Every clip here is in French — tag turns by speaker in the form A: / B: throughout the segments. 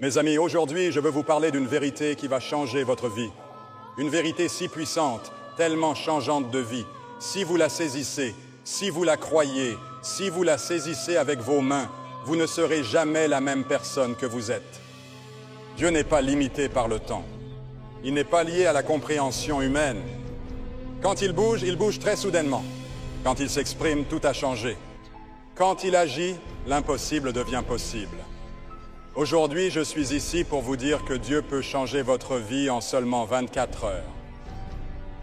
A: Mes amis, aujourd'hui, je veux vous parler d'une vérité qui va changer votre vie. Une vérité si puissante, tellement changeante de vie. Si vous la saisissez, si vous la croyez, si vous la saisissez avec vos mains, vous ne serez jamais la même personne que vous êtes. Dieu n'est pas limité par le temps. Il n'est pas lié à la compréhension humaine. Quand il bouge très soudainement. Quand il s'exprime, tout a changé. Quand il agit, l'impossible devient possible. Aujourd'hui, je suis ici pour vous dire que Dieu peut changer votre vie en seulement 24 heures.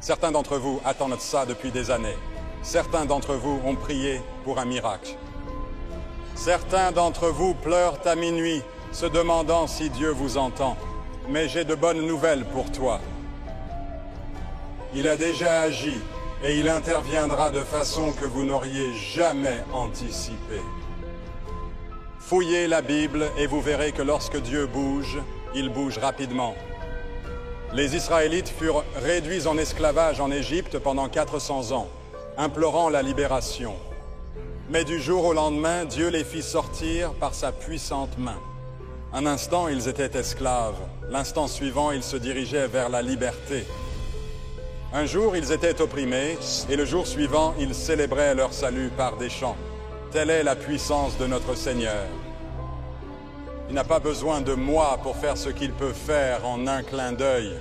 A: Certains d'entre vous attendent ça depuis des années. Certains d'entre vous ont prié pour un miracle. Certains d'entre vous pleurent à minuit, se demandant si Dieu vous entend. Mais j'ai de bonnes nouvelles pour toi. Il a déjà agi et il interviendra de façon que vous n'auriez jamais anticipée. Fouillez la Bible et vous verrez que lorsque Dieu bouge, il bouge rapidement. Les Israélites furent réduits en esclavage en Égypte pendant 400 ans, implorant la libération. Mais du jour au lendemain, Dieu les fit sortir par sa puissante main. Un instant, ils étaient esclaves. L'instant suivant, ils se dirigeaient vers la liberté. Un jour, ils étaient opprimés, et le jour suivant, ils célébraient leur salut par des chants. Telle est la puissance de notre Seigneur. Il n'a pas besoin de moi pour faire ce qu'il peut faire en un clin d'œil.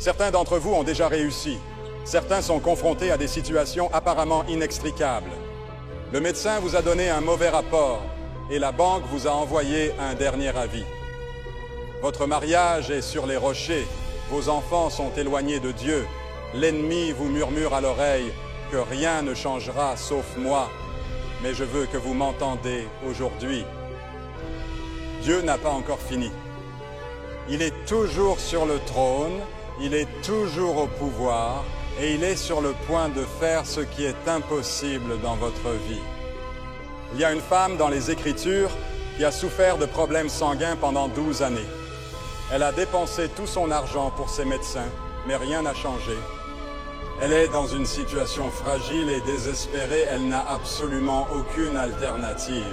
A: Certains d'entre vous ont déjà réussi. Certains sont confrontés à des situations apparemment inextricables. Le médecin vous a donné un mauvais rapport et la banque vous a envoyé un dernier avis. Votre mariage est sur les rochers, vos enfants sont éloignés de Dieu. L'ennemi vous murmure à l'oreille que rien ne changera sauf moi. Mais je veux que vous m'entendez aujourd'hui. Dieu n'a pas encore fini. Il est toujours sur le trône, il est toujours au pouvoir et il est sur le point de faire ce qui est impossible dans votre vie. Il y a une femme dans les Écritures qui a souffert de problèmes sanguins pendant 12 années. Elle a dépensé tout son argent pour ses médecins, mais rien n'a changé. Elle est dans une situation fragile et désespérée, elle n'a absolument aucune alternative.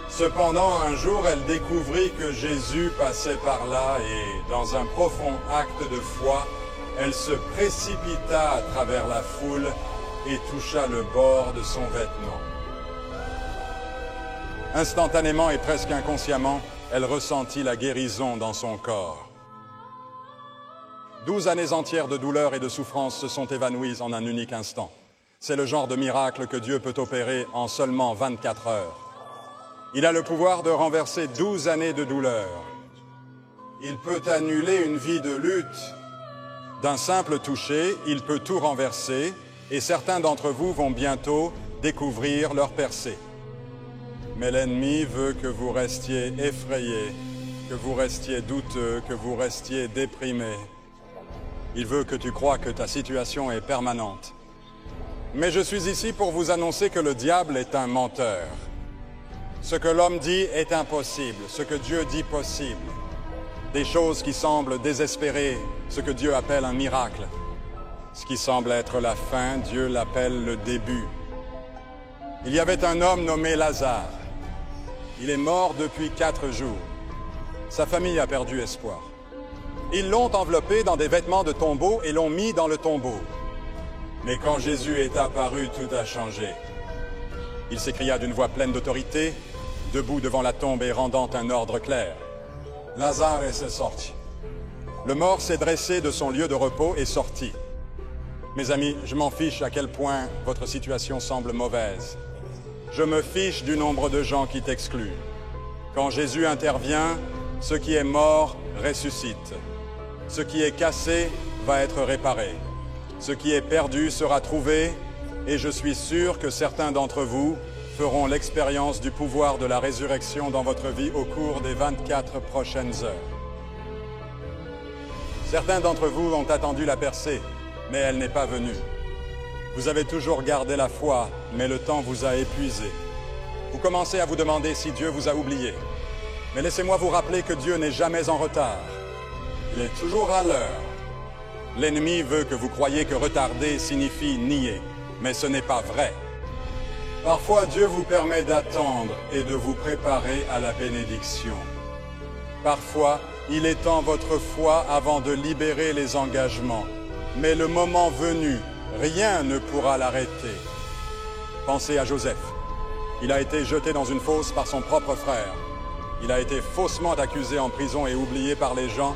A: Cependant, un jour, elle découvrit que Jésus passait par là et, dans un profond acte de foi, elle se précipita à travers la foule et toucha le bord de son vêtement. Instantanément et presque inconsciemment, elle ressentit la guérison dans son corps. 12 années entières de douleur et de souffrance se sont évanouies en un unique instant. C'est le genre de miracle que Dieu peut opérer en seulement 24 heures. Il a le pouvoir de renverser 12 années de douleur. Il peut annuler une vie de lutte. D'un simple toucher, il peut tout renverser et certains d'entre vous vont bientôt découvrir leur percée. Mais l'ennemi veut que vous restiez effrayés, que vous restiez douteux, que vous restiez déprimés. Il veut que tu crois que ta situation est permanente. Mais je suis ici pour vous annoncer que le diable est un menteur. Ce que l'homme dit est impossible, ce que Dieu dit possible. Des choses qui semblent désespérées, ce que Dieu appelle un miracle. Ce qui semble être la fin, Dieu l'appelle le début. Il y avait un homme nommé Lazare. Il est mort depuis 4 jours. Sa famille a perdu espoir. Ils l'ont enveloppé dans des vêtements de tombeau et l'ont mis dans le tombeau. Mais quand Jésus est apparu, tout a changé. Il s'écria d'une voix pleine d'autorité, debout devant la tombe et rendant un ordre clair. Lazare est sorti. Le mort s'est dressé de son lieu de repos et sorti. Mes amis, je m'en fiche à quel point votre situation semble mauvaise. Je me fiche du nombre de gens qui t'excluent. Quand Jésus intervient, ce qui est mort ressuscite. Ce qui est cassé va être réparé. Ce qui est perdu sera trouvé et je suis sûr que certains d'entre vous feront l'expérience du pouvoir de la résurrection dans votre vie au cours des 24 prochaines heures. Certains d'entre vous ont attendu la percée, mais elle n'est pas venue. Vous avez toujours gardé la foi, mais le temps vous a épuisé. Vous commencez à vous demander si Dieu vous a oublié. Mais laissez-moi vous rappeler que Dieu n'est jamais en retard. Il est toujours à l'heure. L'ennemi veut que vous croyiez que retarder signifie nier, mais ce n'est pas vrai. Parfois, Dieu vous permet d'attendre et de vous préparer à la bénédiction. Parfois, il étend votre foi avant de libérer les engagements. Mais le moment venu, rien ne pourra l'arrêter. Pensez à Joseph. Il a été jeté dans une fosse par son propre frère. Il a été faussement accusé en prison et oublié par les gens.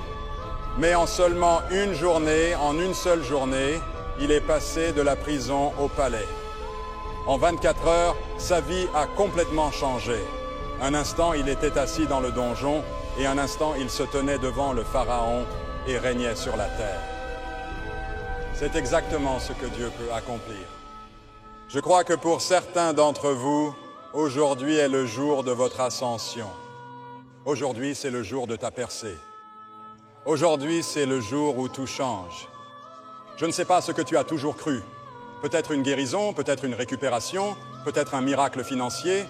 A: Mais en seulement une journée, en une seule journée, il est passé de la prison au palais. En 24 heures, sa vie a complètement changé. Un instant, il était assis dans le donjon et un instant, il se tenait devant le Pharaon et régnait sur la terre. C'est exactement ce que Dieu peut accomplir. Je crois que pour certains d'entre vous, aujourd'hui est le jour de votre ascension. Aujourd'hui, c'est le jour de ta percée. Aujourd'hui, c'est le jour où tout change. Je ne sais pas ce que tu as toujours cru. Peut-être une guérison, peut-être une récupération, peut-être un miracle financier,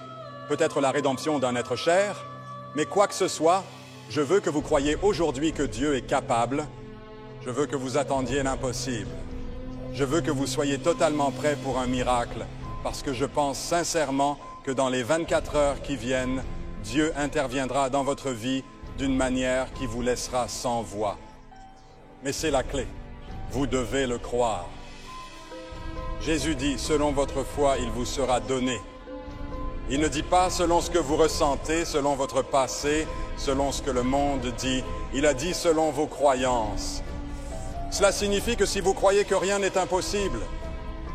A: peut-être la rédemption d'un être cher. Mais quoi que ce soit, je veux que vous croyiez aujourd'hui que Dieu est capable. Je veux que vous attendiez l'impossible. Je veux que vous soyez totalement prêts pour un miracle, parce que je pense sincèrement que dans les 24 heures qui viennent, Dieu interviendra dans votre vie d'une manière qui vous laissera sans voix. Mais c'est la clé. Vous devez le croire. Jésus dit, selon votre foi, il vous sera donné. Il ne dit pas selon ce que vous ressentez, selon votre passé, selon ce que le monde dit. Il a dit selon vos croyances. Cela signifie que si vous croyez que rien n'est impossible,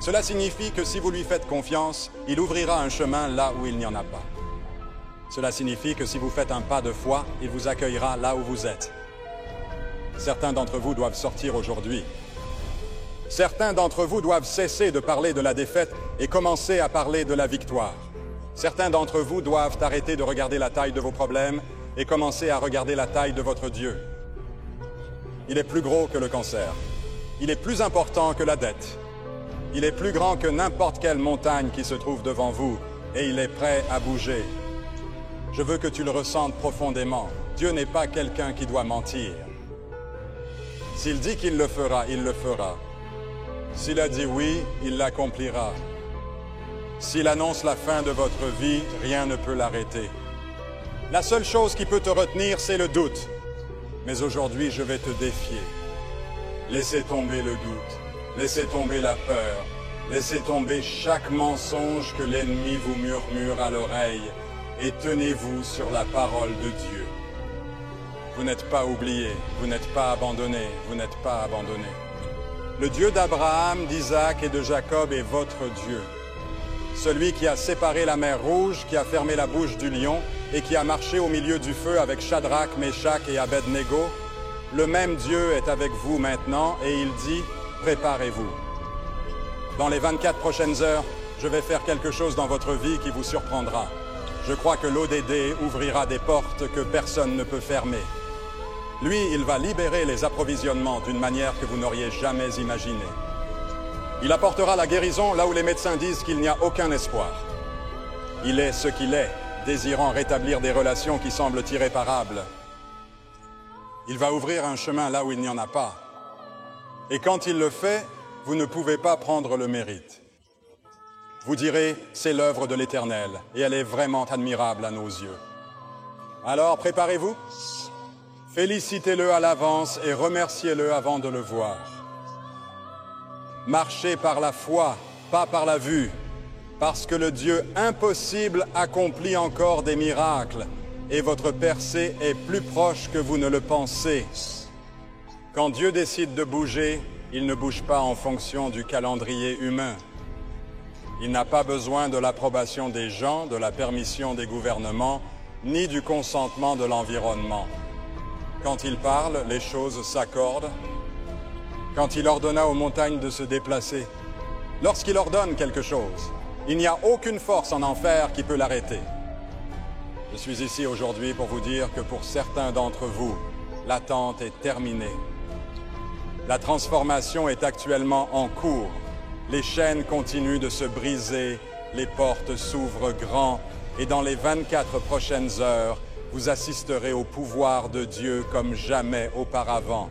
A: cela signifie que si vous lui faites confiance, il ouvrira un chemin là où il n'y en a pas. Cela signifie que si vous faites un pas de foi, il vous accueillera là où vous êtes. Certains d'entre vous doivent sortir aujourd'hui. Certains d'entre vous doivent cesser de parler de la défaite et commencer à parler de la victoire. Certains d'entre vous doivent arrêter de regarder la taille de vos problèmes et commencer à regarder la taille de votre Dieu. Il est plus gros que le cancer. Il est plus important que la dette. Il est plus grand que n'importe quelle montagne qui se trouve devant vous et il est prêt à bouger. Je veux que tu le ressentes profondément. Dieu n'est pas quelqu'un qui doit mentir. S'il dit qu'il le fera, il le fera. S'il a dit oui, il l'accomplira. S'il annonce la fin de votre vie, rien ne peut l'arrêter. La seule chose qui peut te retenir, c'est le doute. Mais aujourd'hui, je vais te défier. Laissez tomber le doute. Laissez tomber la peur. Laissez tomber chaque mensonge que l'ennemi vous murmure à l'oreille. Et tenez-vous sur la parole de Dieu. Vous n'êtes pas oubliés, vous n'êtes pas abandonnés, vous n'êtes pas abandonnés. Le Dieu d'Abraham, d'Isaac et de Jacob est votre Dieu. Celui qui a séparé la mer Rouge, qui a fermé la bouche du lion et qui a marché au milieu du feu avec Shadrach, Meshach et Abed-Négo, le même Dieu est avec vous maintenant et il dit, préparez-vous. Dans les 24 prochaines heures, je vais faire quelque chose dans votre vie qui vous surprendra. Je crois que l'ODD ouvrira des portes que personne ne peut fermer. Lui, il va libérer les approvisionnements d'une manière que vous n'auriez jamais imaginée. Il apportera la guérison là où les médecins disent qu'il n'y a aucun espoir. Il est ce qu'il est, désirant rétablir des relations qui semblent irréparables. Il va ouvrir un chemin là où il n'y en a pas. Et quand il le fait, vous ne pouvez pas prendre le mérite. Vous direz, c'est l'œuvre de l'Éternel, et elle est vraiment admirable à nos yeux. Alors, préparez-vous. Félicitez-le à l'avance et remerciez-le avant de le voir. Marchez par la foi, pas par la vue, parce que le Dieu impossible accomplit encore des miracles, et votre percée est plus proche que vous ne le pensez. Quand Dieu décide de bouger, il ne bouge pas en fonction du calendrier humain. Il n'a pas besoin de l'approbation des gens, de la permission des gouvernements, ni du consentement de l'environnement. Quand il parle, les choses s'accordent. Quand il ordonna aux montagnes de se déplacer, lorsqu'il ordonne quelque chose, il n'y a aucune force en enfer qui peut l'arrêter. Je suis ici aujourd'hui pour vous dire que pour certains d'entre vous, l'attente est terminée. La transformation est actuellement en cours. Les chaînes continuent de se briser, les portes s'ouvrent grand, et dans les 24 prochaines heures, vous assisterez au pouvoir de Dieu comme jamais auparavant.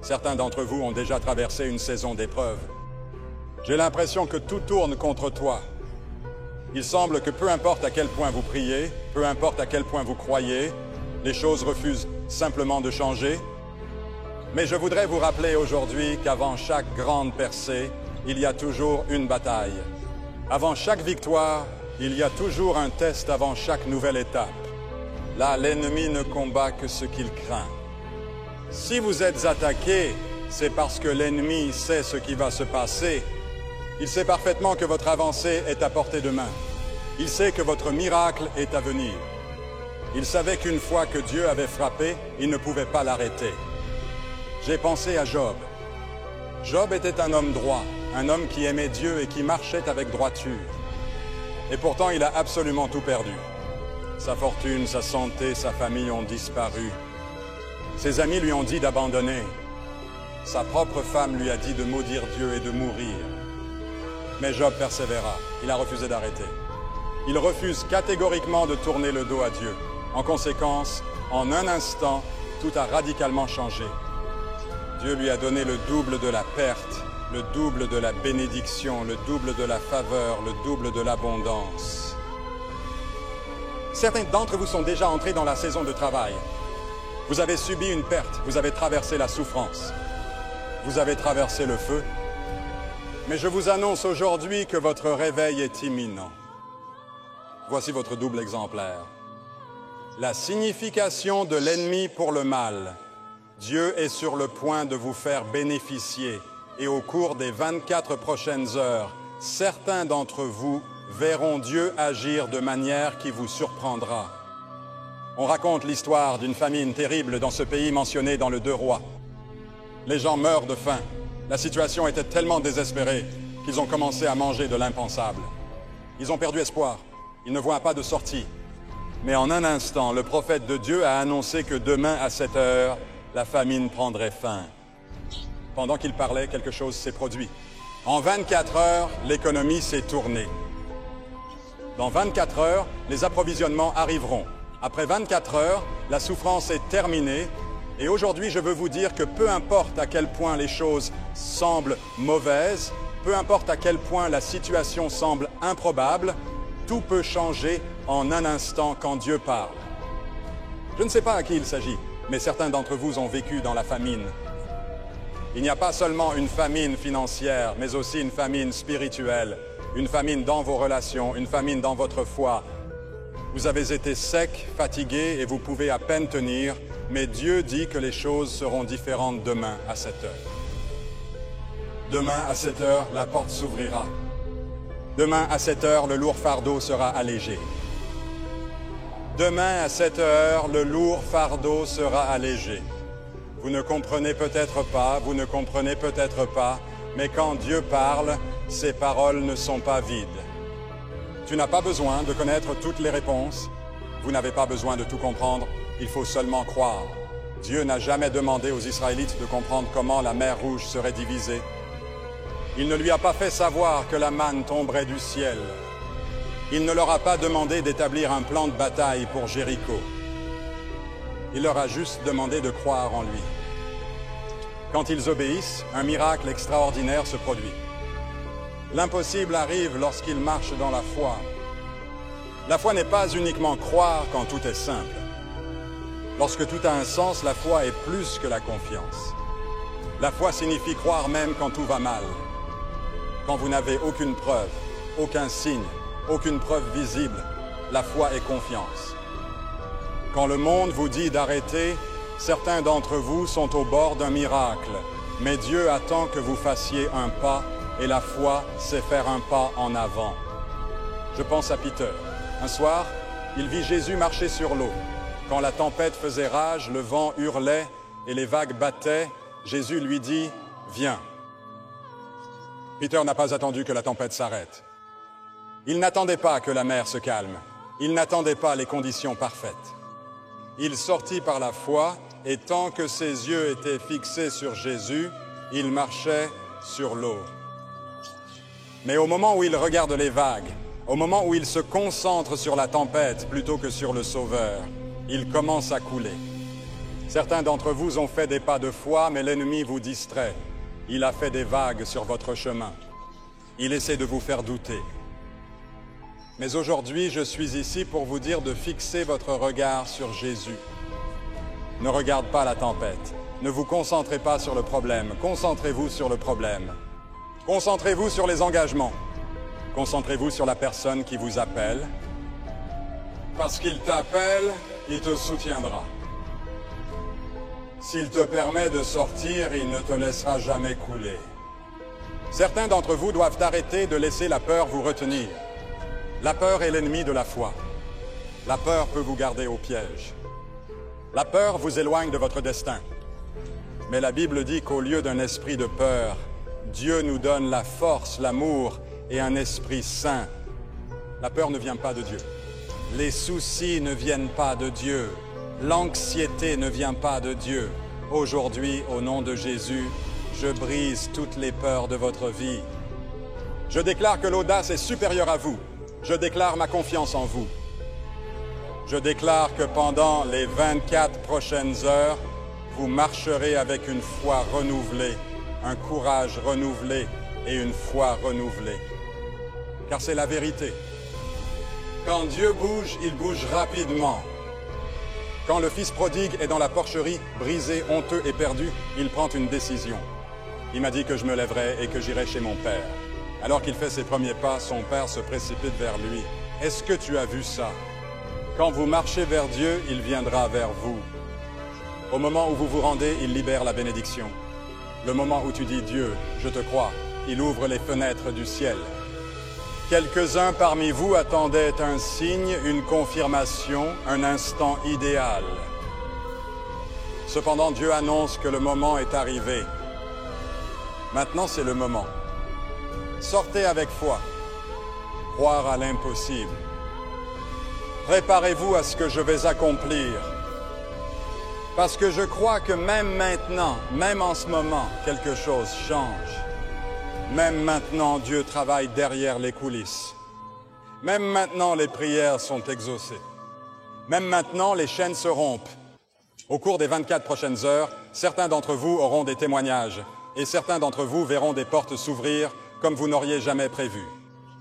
A: Certains d'entre vous ont déjà traversé une saison d'épreuve. J'ai l'impression que tout tourne contre toi. Il semble que peu importe à quel point vous priez, peu importe à quel point vous croyez, Les choses refusent simplement de changer. Mais je voudrais vous rappeler aujourd'hui qu'avant chaque grande percée, il y a toujours une bataille. Avant chaque victoire, il y a toujours un test avant chaque nouvelle étape. Là, l'ennemi ne combat que ce qu'il craint. Si vous êtes attaqué, c'est parce que l'ennemi sait ce qui va se passer. Il sait parfaitement que votre avancée est à portée de main. Il sait que votre miracle est à venir. Il savait qu'une fois que Dieu avait frappé, il ne pouvait pas l'arrêter. J'ai pensé à Job. Job était un homme droit, un homme qui aimait Dieu et qui marchait avec droiture. Et pourtant, il a absolument tout perdu. Sa fortune, sa santé, sa famille ont disparu. Ses amis lui ont dit d'abandonner. Sa propre femme lui a dit de maudire Dieu et de mourir. Mais Job persévéra. Il a refusé d'arrêter. Il refuse catégoriquement de tourner le dos à Dieu. En conséquence, en un instant, tout a radicalement changé. Dieu lui a donné le double de la perte, le double de la bénédiction, le double de la faveur, le double de l'abondance. Certains d'entre vous sont déjà entrés dans la saison de travail. Vous avez subi une perte, vous avez traversé la souffrance, vous avez traversé le feu. Mais je vous annonce aujourd'hui que votre réveil est imminent. Voici votre double exemplaire. La signification de l'ennemi pour le mal. Dieu est sur le point de vous faire bénéficier et au cours des 24 prochaines heures, certains d'entre vous verront Dieu agir de manière qui vous surprendra. On raconte l'histoire d'une famine terrible dans ce pays mentionné dans le 2 Rois. Les gens meurent de faim. La situation était tellement désespérée qu'ils ont commencé à manger de l'impensable. Ils ont perdu espoir. Ils ne voient pas de sortie. Mais en un instant, le prophète de Dieu a annoncé que demain à 7 heures, la famine prendrait fin. Pendant qu'il parlait, quelque chose s'est produit. En 24 heures, l'économie s'est tournée. Dans 24 heures, les approvisionnements arriveront. Après 24 heures, la souffrance est terminée. Et aujourd'hui, je veux vous dire que peu importe à quel point les choses semblent mauvaises, peu importe à quel point la situation semble improbable, tout peut changer en un instant quand Dieu parle. Je ne sais pas à qui il s'agit, mais certains d'entre vous ont vécu dans la famine. Il n'y a pas seulement une famine financière, mais aussi une famine spirituelle, une famine dans vos relations, une famine dans votre foi. Vous avez été sec, fatigué et vous pouvez à peine tenir, mais Dieu dit que les choses seront différentes demain à 7 heures. Demain à 7 heures, la porte s'ouvrira. Demain à 7 heures, le lourd fardeau sera allégé. Demain à 7 heures, le lourd fardeau sera allégé. Vous ne comprenez peut-être pas, vous ne comprenez peut-être pas, mais quand Dieu parle, ses paroles ne sont pas vides. Tu n'as pas besoin de connaître toutes les réponses. Vous n'avez pas besoin de tout comprendre. Il faut seulement croire. Dieu n'a jamais demandé aux Israélites de comprendre comment la mer Rouge serait divisée. Il ne lui a pas fait savoir que la manne tomberait du ciel. Il ne leur a pas demandé d'établir un plan de bataille pour Jéricho. Il leur a juste demandé de croire en lui. Quand ils obéissent, un miracle extraordinaire se produit. L'impossible arrive lorsqu'ils marchent dans la foi. La foi n'est pas uniquement croire quand tout est simple. Lorsque tout a un sens, la foi est plus que la confiance. La foi signifie croire même quand tout va mal. Quand vous n'avez aucune preuve, aucun signe, aucune preuve visible, la foi est confiance. Quand le monde vous dit d'arrêter, certains d'entre vous sont au bord d'un miracle, mais Dieu attend que vous fassiez un pas, et la foi, c'est faire un pas en avant. Je pense à Peter. Un soir, il vit Jésus marcher sur l'eau. Quand la tempête faisait rage, le vent hurlait et les vagues battaient, Jésus lui dit « Viens ». Peter n'a pas attendu que la tempête s'arrête. Il n'attendait pas que la mer se calme. Il n'attendait pas les conditions parfaites. Il sortit par la foi et tant que ses yeux étaient fixés sur Jésus, il marchait sur l'eau. Mais au moment où il regarde les vagues, au moment où il se concentre sur la tempête plutôt que sur le Sauveur, il commence à couler. Certains d'entre vous ont fait des pas de foi, mais l'ennemi vous distrait. Il a fait des vagues sur votre chemin. Il essaie de vous faire douter. Mais aujourd'hui, je suis ici pour vous dire de fixer votre regard sur Jésus. Ne regarde pas la tempête. Ne vous concentrez pas sur le problème. Concentrez-vous sur le problème. Concentrez-vous sur les engagements. Concentrez-vous sur la personne qui vous appelle. Parce qu'il t'appelle, il te soutiendra. S'il te permet de sortir, il ne te laissera jamais couler. Certains d'entre vous doivent arrêter de laisser la peur vous retenir. La peur est l'ennemi de la foi. La peur peut vous garder au piège. La peur vous éloigne de votre destin. Mais la Bible dit qu'au lieu d'un esprit de peur, Dieu nous donne la force, l'amour et un esprit saint. La peur ne vient pas de Dieu. Les soucis ne viennent pas de Dieu. L'anxiété ne vient pas de Dieu. Aujourd'hui, au nom de Jésus, je brise toutes les peurs de votre vie. Je déclare que l'audace est supérieure à vous. Je déclare ma confiance en vous. Je déclare que pendant les 24 prochaines heures, vous marcherez avec une foi renouvelée, un courage renouvelé et une foi renouvelée. Car c'est la vérité. Quand Dieu bouge, il bouge rapidement. Quand le fils prodigue est dans la porcherie, brisé, honteux et perdu, il prend une décision. Il m'a dit que je me lèverais et que j'irais chez mon père. Alors qu'il fait ses premiers pas, son père se précipite vers lui. Est-ce que tu as vu ça? Quand vous marchez vers Dieu, il viendra vers vous. Au moment où vous vous rendez, il libère la bénédiction. Le moment où tu dis Dieu, je te crois, il ouvre les fenêtres du ciel. Quelques-uns parmi vous attendaient un signe, une confirmation, un instant idéal. Cependant, Dieu annonce que le moment est arrivé. Maintenant, c'est le moment. Sortez avec foi. Croire à l'impossible. Préparez-vous à ce que je vais accomplir. Parce que je crois que même maintenant, même en ce moment, quelque chose change. Même maintenant, Dieu travaille derrière les coulisses. Même maintenant, les prières sont exaucées. Même maintenant, les chaînes se rompent. Au cours des 24 prochaines heures, certains d'entre vous auront des témoignages et certains d'entre vous verront des portes s'ouvrir comme vous n'auriez jamais prévu.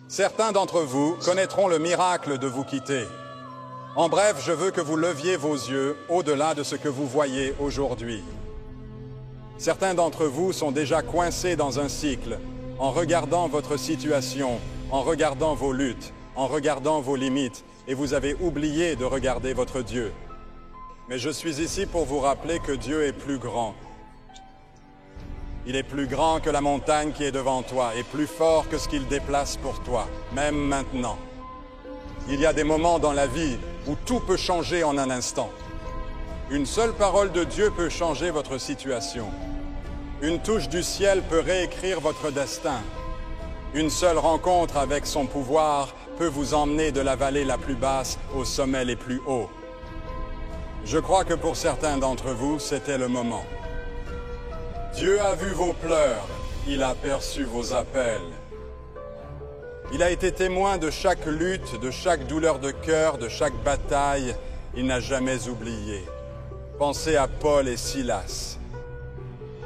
A: Certains d'entre vous connaîtront le miracle de vous quitter. En bref, je veux que vous leviez vos yeux au-delà de ce que vous voyez aujourd'hui. Certains d'entre vous sont déjà coincés dans un cycle en regardant votre situation, en regardant vos luttes, en regardant vos limites, et vous avez oublié de regarder votre Dieu. Mais je suis ici pour vous rappeler que Dieu est plus grand. Il est plus grand que la montagne qui est devant toi et plus fort que ce qu'il déplace pour toi, même maintenant. Il y a des moments dans la vie où tout peut changer en un instant. Une seule parole de Dieu peut changer votre situation. Une touche du ciel peut réécrire votre destin. Une seule rencontre avec son pouvoir peut vous emmener de la vallée la plus basse aux sommets les plus hauts. Je crois que pour certains d'entre vous, c'était le moment. Dieu a vu vos pleurs, il a perçu vos appels. Il a été témoin de chaque lutte, de chaque douleur de cœur, de chaque bataille. Il n'a jamais oublié. Pensez à Paul et Silas.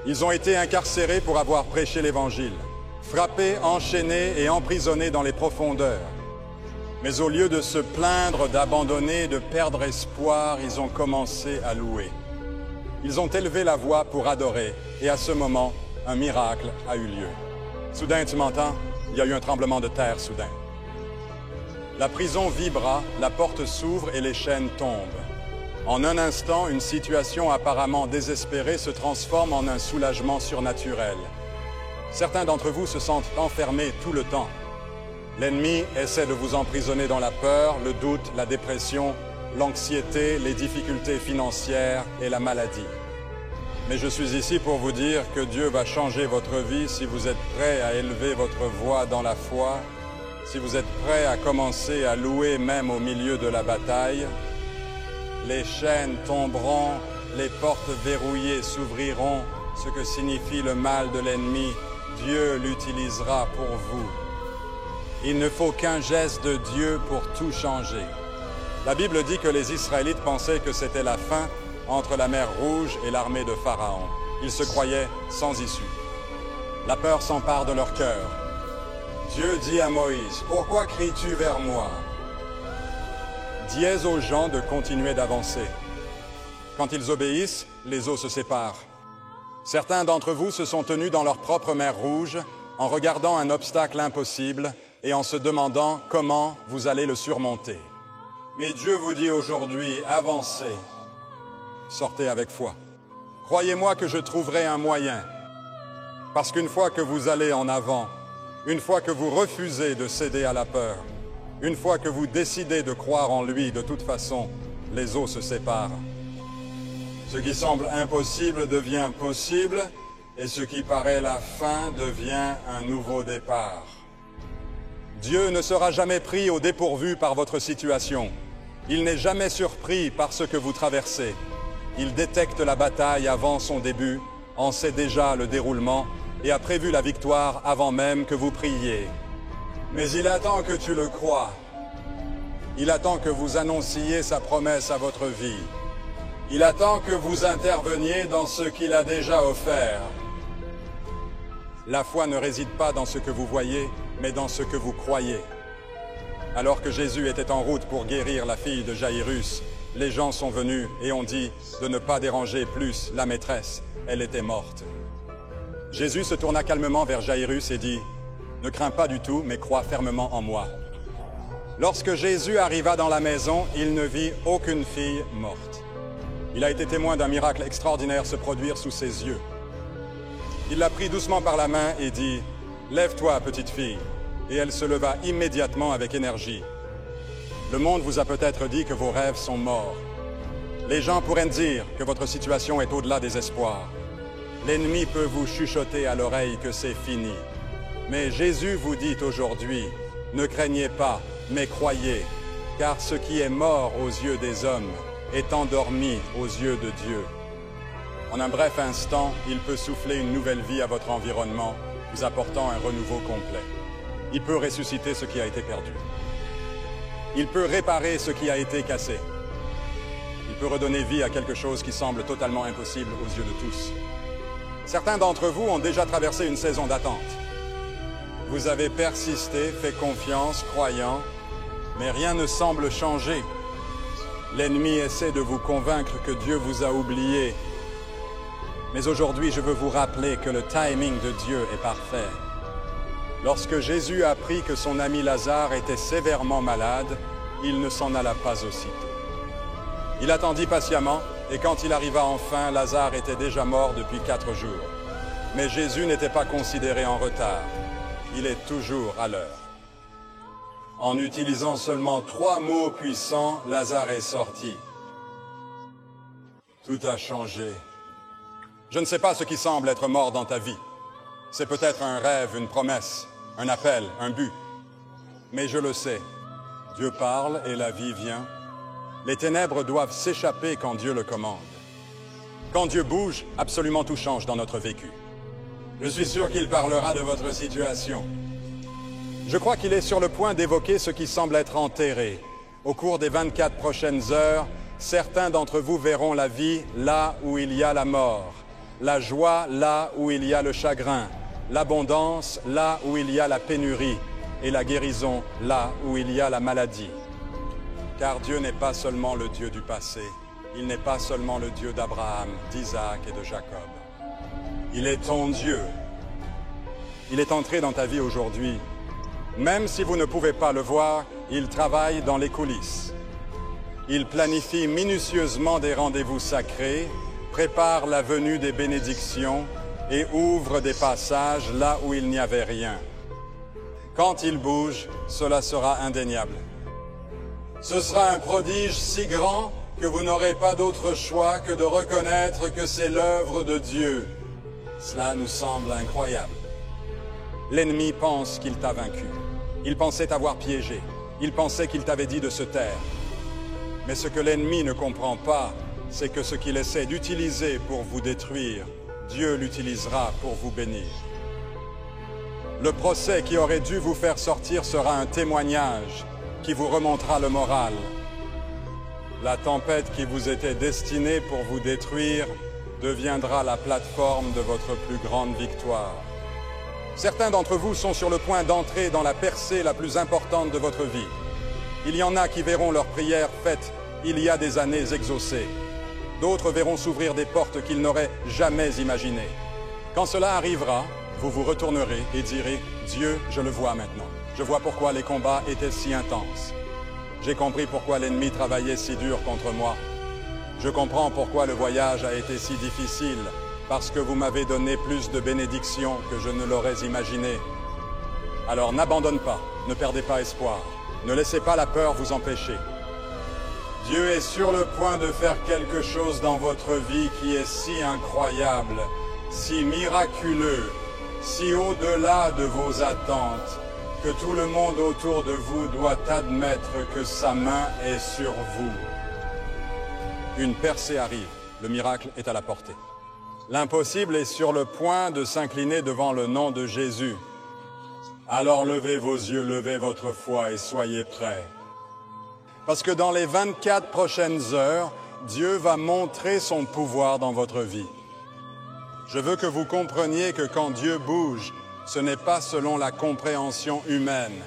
A: Ils ont été incarcérés pour avoir prêché l'Évangile, frappés, enchaînés et emprisonnés dans les profondeurs. Mais au lieu de se plaindre, d'abandonner, de perdre espoir, ils ont commencé à louer. Ils ont élevé la voix pour adorer, et à ce moment, un miracle a eu lieu. Soudain, tu m'entends? Il y a eu un tremblement de terre soudain. La prison vibra, la porte s'ouvre et les chaînes tombent. En un instant, une situation apparemment désespérée se transforme en un soulagement surnaturel. Certains d'entre vous se sentent enfermés tout le temps. L'ennemi essaie de vous emprisonner dans la peur, le doute, la dépression, l'anxiété, les difficultés financières et la maladie. Mais je suis ici pour vous dire que Dieu va changer votre vie si vous êtes prêts à élever votre voix dans la foi, si vous êtes prêts à commencer à louer même au milieu de la bataille. Les chaînes tomberont, les portes verrouillées s'ouvriront, ce que signifie le mal de l'ennemi. Dieu l'utilisera pour vous. Il ne faut qu'un geste de Dieu pour tout changer. La Bible dit que les Israélites pensaient que c'était la fin entre la mer Rouge et l'armée de Pharaon. Ils se croyaient sans issue. La peur s'empare de leur cœur. Dieu dit à Moïse, « Pourquoi cries-tu vers moi ?» Dièse aux gens de continuer d'avancer. Quand ils obéissent, les eaux se séparent. Certains d'entre vous se sont tenus dans leur propre mer Rouge en regardant un obstacle impossible et en se demandant comment vous allez le surmonter. Mais Dieu vous dit aujourd'hui, avancez, sortez avec foi. Croyez-moi que je trouverai un moyen, parce qu'une fois que vous allez en avant, une fois que vous refusez de céder à la peur, une fois que vous décidez de croire en lui, de toute façon, les eaux se séparent. Ce qui semble impossible devient possible, et ce qui paraît la fin devient un nouveau départ. Dieu ne sera jamais pris au dépourvu par votre situation. Il n'est jamais surpris par ce que vous traversez. Il détecte la bataille avant son début, en sait déjà le déroulement et a prévu la victoire avant même que vous priez. Mais il attend que tu le crois. Il attend que vous annonciez sa promesse à votre vie. Il attend que vous interveniez dans ce qu'il a déjà offert. La foi ne réside pas dans ce que vous voyez, mais dans ce que vous croyez. Alors que Jésus était en route pour guérir la fille de Jaïrus, les gens sont venus et ont dit de ne pas déranger plus la maîtresse, elle était morte. Jésus se tourna calmement vers Jaïrus et dit « Ne crains pas du tout, mais crois fermement en moi. » Lorsque Jésus arriva dans la maison, il ne vit aucune fille morte. Il a été témoin d'un miracle extraordinaire se produire sous ses yeux. Il la prit doucement par la main et dit « Lève-toi, petite fille ». Et elle se leva immédiatement avec énergie. Le monde vous a peut-être dit que vos rêves sont morts. Les gens pourraient dire que votre situation est au-delà des espoirs. L'ennemi peut vous chuchoter à l'oreille que c'est fini. Mais Jésus vous dit aujourd'hui, ne craignez pas, mais croyez, car ce qui est mort aux yeux des hommes est endormi aux yeux de Dieu. En un bref instant, il peut souffler une nouvelle vie à votre environnement, vous apportant un renouveau complet. Il peut ressusciter ce qui a été perdu. Il peut réparer ce qui a été cassé. Il peut redonner vie à quelque chose qui semble totalement impossible aux yeux de tous. Certains d'entre vous ont déjà traversé une saison d'attente. Vous avez persisté, fait confiance, croyant, mais rien ne semble changer. L'ennemi essaie de vous convaincre que Dieu vous a oublié. Mais aujourd'hui, je veux vous rappeler que le timing de Dieu est parfait. Lorsque Jésus apprit que son ami Lazare était sévèrement malade, il ne s'en alla pas aussitôt. Il attendit patiemment, et quand il arriva enfin, Lazare était déjà mort depuis 4 jours. Mais Jésus n'était pas considéré en retard. Il est toujours à l'heure. En utilisant seulement 3 mots puissants, Lazare est sorti. Tout a changé. Je ne sais pas ce qui semble être mort dans ta vie. C'est peut-être un rêve, une promesse, un appel, un but. Mais je le sais, Dieu parle et la vie vient. Les ténèbres doivent s'échapper quand Dieu le commande. Quand Dieu bouge, absolument tout change dans notre vécu. Je suis sûr qu'il parlera de votre situation. Je crois qu'il est sur le point d'évoquer ce qui semble être enterré. Au cours des 24 prochaines heures, certains d'entre vous verront la vie là où il y a la mort, la joie là où il y a le chagrin, l'abondance là où il y a la pénurie et la guérison là où il y a la maladie. Car Dieu n'est pas seulement le Dieu du passé, il n'est pas seulement le Dieu d'Abraham, d'Isaac et de Jacob. Il est ton Dieu. Il est entré dans ta vie aujourd'hui. Même si vous ne pouvez pas le voir, il travaille dans les coulisses. Il planifie minutieusement des rendez-vous sacrés, prépare la venue des bénédictions et ouvre des passages là où il n'y avait rien. Quand il bouge, cela sera indéniable. Ce sera un prodige si grand que vous n'aurez pas d'autre choix que de reconnaître que c'est l'œuvre de Dieu. Cela nous semble incroyable. L'ennemi pense qu'il t'a vaincu. Il pensait t'avoir piégé. Il pensait qu'il t'avait dit de se taire. Mais ce que l'ennemi ne comprend pas, c'est que ce qu'il essaie d'utiliser pour vous détruire, Dieu l'utilisera pour vous bénir. Le procès qui aurait dû vous faire sortir sera un témoignage qui vous remontera le moral. La tempête qui vous était destinée pour vous détruire deviendra la plateforme de votre plus grande victoire. Certains d'entre vous sont sur le point d'entrer dans la percée la plus importante de votre vie. Il y en a qui verront leurs prières faites il y a des années exaucées. D'autres verront s'ouvrir des portes qu'ils n'auraient jamais imaginées. Quand cela arrivera, vous vous retournerez et direz « Dieu, je le vois maintenant. Je vois pourquoi les combats étaient si intenses. J'ai compris pourquoi l'ennemi travaillait si dur contre moi. Je comprends pourquoi le voyage a été si difficile, parce que vous m'avez donné plus de bénédictions que je ne l'aurais imaginé. Alors n'abandonne pas, ne perdez pas espoir, ne laissez pas la peur vous empêcher. Dieu est sur le point de faire quelque chose dans votre vie qui est si incroyable, si miraculeux, si au-delà de vos attentes, que tout le monde autour de vous doit admettre que sa main est sur vous. Une percée arrive, le miracle est à la portée. L'impossible est sur le point de s'incliner devant le nom de Jésus. Alors levez vos yeux, levez votre foi et soyez prêts. Parce que dans les 24 prochaines heures, Dieu va montrer son pouvoir dans votre vie. Je veux que vous compreniez que quand Dieu bouge, ce n'est pas selon la compréhension humaine.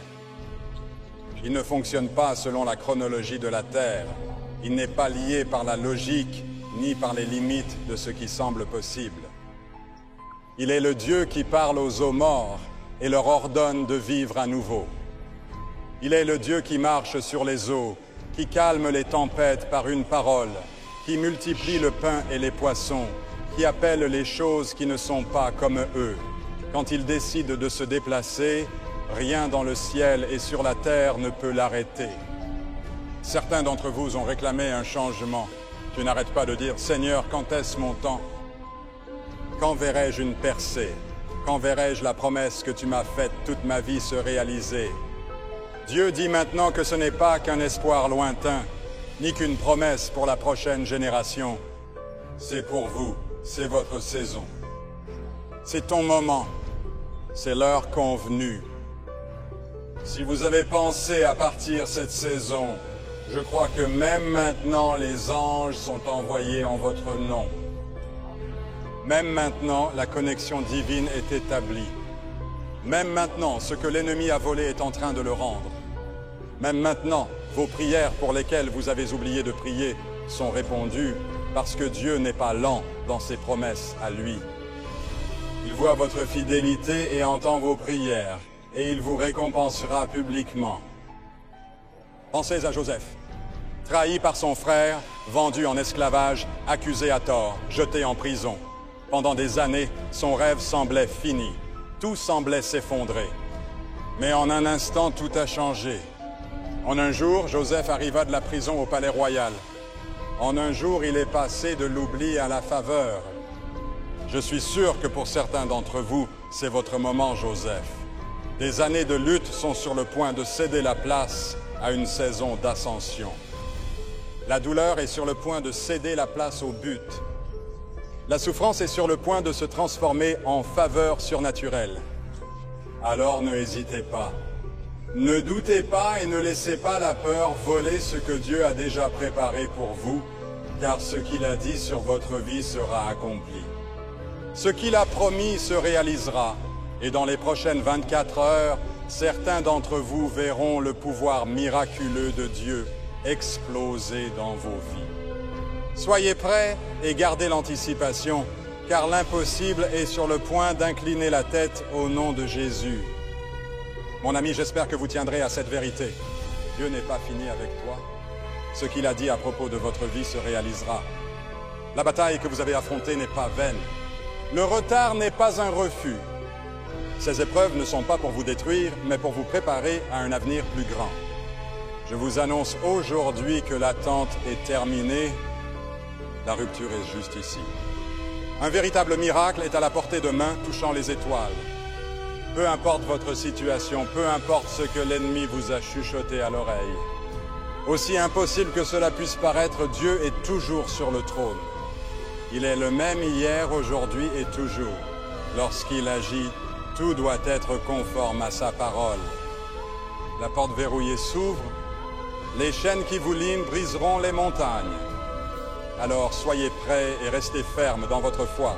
A: Il ne fonctionne pas selon la chronologie de la Terre. Il n'est pas lié par la logique ni par les limites de ce qui semble possible. Il est le Dieu qui parle aux eaux morts et leur ordonne de vivre à nouveau. Il est le Dieu qui marche sur les eaux, qui calme les tempêtes par une parole, qui multiplie le pain et les poissons, qui appelle les choses qui ne sont pas comme eux. Quand il décide de se déplacer, rien dans le ciel et sur la terre ne peut l'arrêter. Certains d'entre vous ont réclamé un changement. Tu n'arrêtes pas de dire « Seigneur, quand est-ce mon temps? Quand verrai-je une percée? Quand verrai-je la promesse que tu m'as faite toute ma vie se réaliser ?» Dieu dit maintenant que ce n'est pas qu'un espoir lointain, ni qu'une promesse pour la prochaine génération. C'est pour vous, c'est votre saison. C'est ton moment, c'est l'heure convenue. Si vous avez pensé à partir cette saison, je crois que même maintenant les anges sont envoyés en votre nom. Même maintenant, la connexion divine est établie. Même maintenant, ce que l'ennemi a volé est en train de le rendre. Même maintenant, vos prières pour lesquelles vous avez oublié de prier sont répondues parce que Dieu n'est pas lent dans ses promesses à lui. Il voit votre fidélité et entend vos prières, et il vous récompensera publiquement. Pensez à Joseph, trahi par son frère, vendu en esclavage, accusé à tort, jeté en prison. Pendant des années, son rêve semblait fini. Tout semblait s'effondrer. Mais en un instant, tout a changé. En un jour, Joseph arriva de la prison au palais royal. En un jour, il est passé de l'oubli à la faveur. Je suis sûr que pour certains d'entre vous, c'est votre moment, Joseph. Des années de lutte sont sur le point de céder la place à une saison d'ascension. La douleur est sur le point de céder la place au but. La souffrance est sur le point de se transformer en faveur surnaturelle. Alors ne hésitez pas. Ne doutez pas et ne laissez pas la peur voler ce que Dieu a déjà préparé pour vous, car ce qu'il a dit sur votre vie sera accompli. Ce qu'il a promis se réalisera, et dans les prochaines 24 heures, certains d'entre vous verront le pouvoir miraculeux de Dieu exploser dans vos vies. Soyez prêts et gardez l'anticipation, car l'impossible est sur le point d'incliner la tête au nom de Jésus. Mon ami, j'espère que vous tiendrez à cette vérité. Dieu n'est pas fini avec toi. Ce qu'il a dit à propos de votre vie se réalisera. La bataille que vous avez affrontée n'est pas vaine. Le retard n'est pas un refus. Ces épreuves ne sont pas pour vous détruire, mais pour vous préparer à un avenir plus grand. Je vous annonce aujourd'hui que l'attente est terminée. La rupture est juste ici. Un véritable miracle est à la portée de main, touchant les étoiles. Peu importe votre situation, peu importe ce que l'ennemi vous a chuchoté à l'oreille. Aussi impossible que cela puisse paraître, Dieu est toujours sur le trône. Il est le même hier, aujourd'hui et toujours. Lorsqu'il agit, tout doit être conforme à sa parole. La porte verrouillée s'ouvre, les chaînes qui vous liment briseront les montagnes. Alors soyez prêts et restez fermes dans votre foi.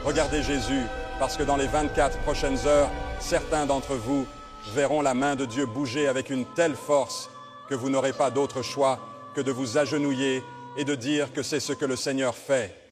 A: Regardez Jésus, parce que dans les 24 prochaines heures, certains d'entre vous verront la main de Dieu bouger avec une telle force que vous n'aurez pas d'autre choix que de vous agenouiller et de dire que c'est ce que le Seigneur fait.